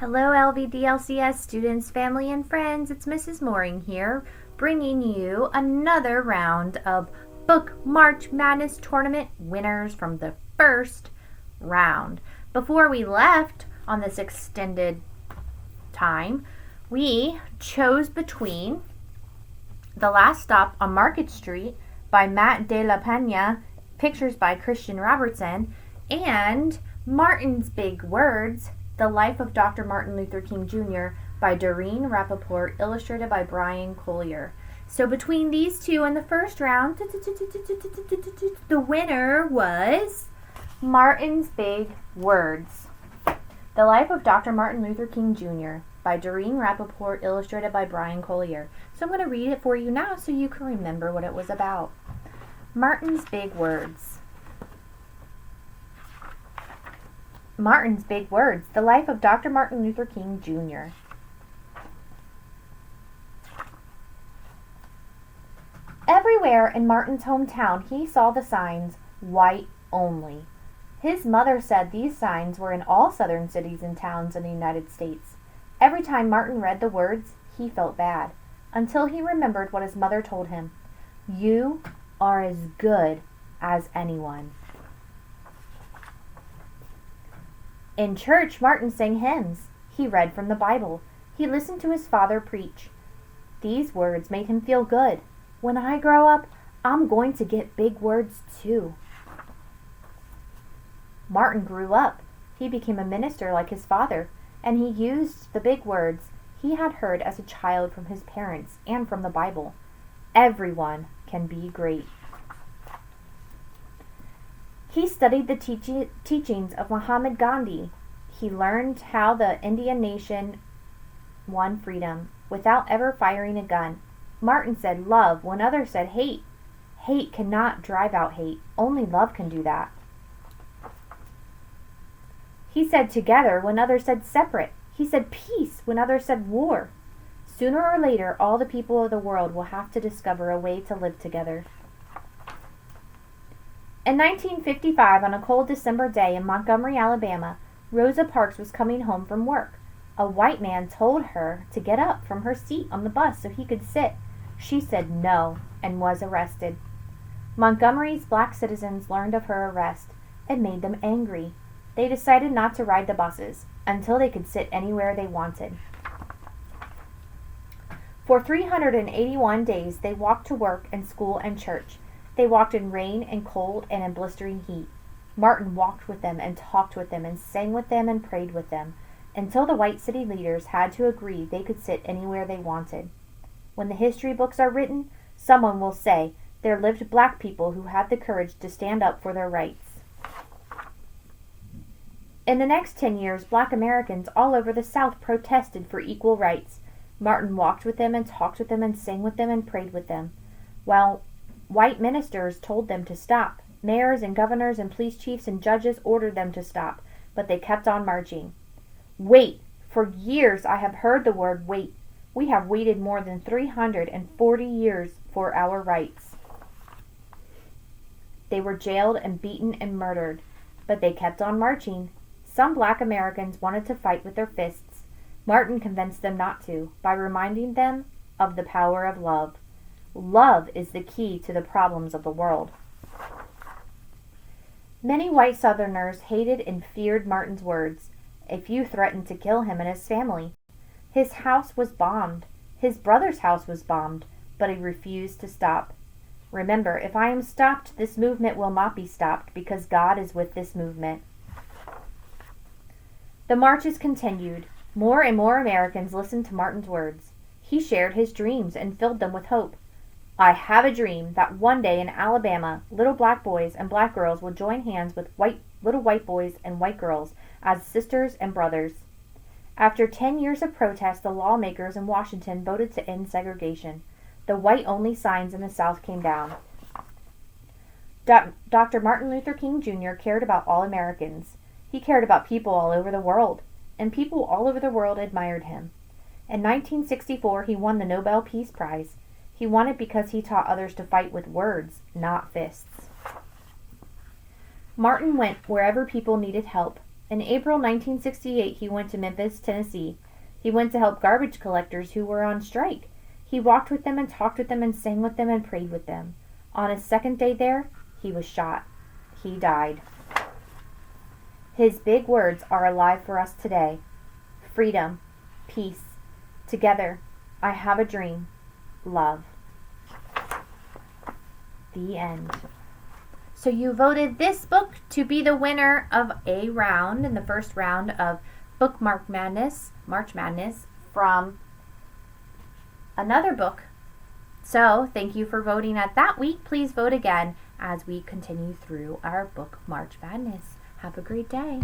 Hello, LVDLCS students, family, and friends. It's Mrs. Mohring here, bringing you another round of Book March Madness Tournament winners from the first round. Before we left on this extended time, we chose between The Last Stop on Market Street by Matt De La Pena, pictures by Christian Robertson, and Martin's Big Words, The Life of Dr. Martin Luther King Jr. by Doreen Rappaport, illustrated by Bryan Collier. So between these two in the first round, the winner was Martin's Big Words, The Life of Dr. Martin Luther King Jr. by Doreen Rappaport, illustrated by Bryan Collier. So I'm going to read it for you now so you can remember what it was about. Martin's Big Words. Martin's Big Words, The Life of Dr. Martin Luther King Jr. Everywhere in Martin's hometown, he saw the signs, white only. His mother said these signs were in all southern cities and towns in the United States. Every time Martin read the words, he felt bad, until he remembered what his mother told him. You are as good as anyone. In church, Martin sang hymns. He read from the Bible. He listened to his father preach. These words made him feel good. When I grow up, I'm going to get big words too. Martin grew up. He became a minister like his father, and he used the big words he had heard as a child from his parents and from the Bible. Everyone can be great. He studied the teachings of Muhammad Gandhi. He learned how the Indian nation won freedom without ever firing a gun. Martin said love when others said hate. Hate cannot drive out hate. Only love can do that. He said together when others said separate. He said peace when others said war. Sooner or later, all the people of the world will have to discover a way to live together. In 1955, on a cold December day in Montgomery, Alabama, Rosa Parks was coming home from work. A white man told her to get up from her seat on the bus so he could sit. She said no and was arrested. Montgomery's black citizens learned of her arrest. It made them angry. They decided not to ride the buses until they could sit anywhere they wanted. For 381 days, they walked to work and school and church. They walked in rain and cold and in blistering heat. Martin walked with them and talked with them and sang with them and prayed with them until the white city leaders had to agree they could sit anywhere they wanted. When the history books are written, someone will say there lived black people who had the courage to stand up for their rights. In the next 10 years, black Americans all over the South protested for equal rights. Martin walked with them and talked with them and sang with them and prayed with them. While white ministers told them to stop, mayors and governors and police chiefs and judges ordered them to stop, but they kept on marching. Wait! For years I have heard the word wait. We have waited more than 340 years for our rights. They were jailed and beaten and murdered, but they kept on marching. Some black Americans wanted to fight with their fists. Martin convinced them not to by reminding them of the power of love. Love is the key to the problems of the world. Many white Southerners hated and feared Martin's words. A few threatened to kill him and his family. His house was bombed. His brother's house was bombed, but he refused to stop. Remember, if I am stopped, this movement will not be stopped because God is with this movement. The marches continued. More and more Americans listened to Martin's words. He shared his dreams and filled them with hope. I have a dream that one day in Alabama, little black boys and black girls will join hands with little white boys and white girls as sisters and brothers. After 10 years of protest, the lawmakers in Washington voted to end segregation. The white-only signs in the South came down. Dr. Martin Luther King Jr. cared about all Americans. He cared about people all over the world, and people all over the world admired him. In 1964, he won the Nobel Peace Prize. He won it because he taught others to fight with words, not fists. Martin went wherever people needed help, In April 1968, he went to Memphis, Tennessee. He went to help garbage collectors who were on strike. He walked with them and talked with them and sang with them and prayed with them. On his second day there, he was shot. He died. His big words are alive for us today. Freedom, peace, together, I have a dream, love. The end. So you voted this book to be the winner of a round in the first round of Bookmark Madness, March Madness, from another book. So thank you for voting at that week. Please vote again as we continue through our book March Madness. Have a great day.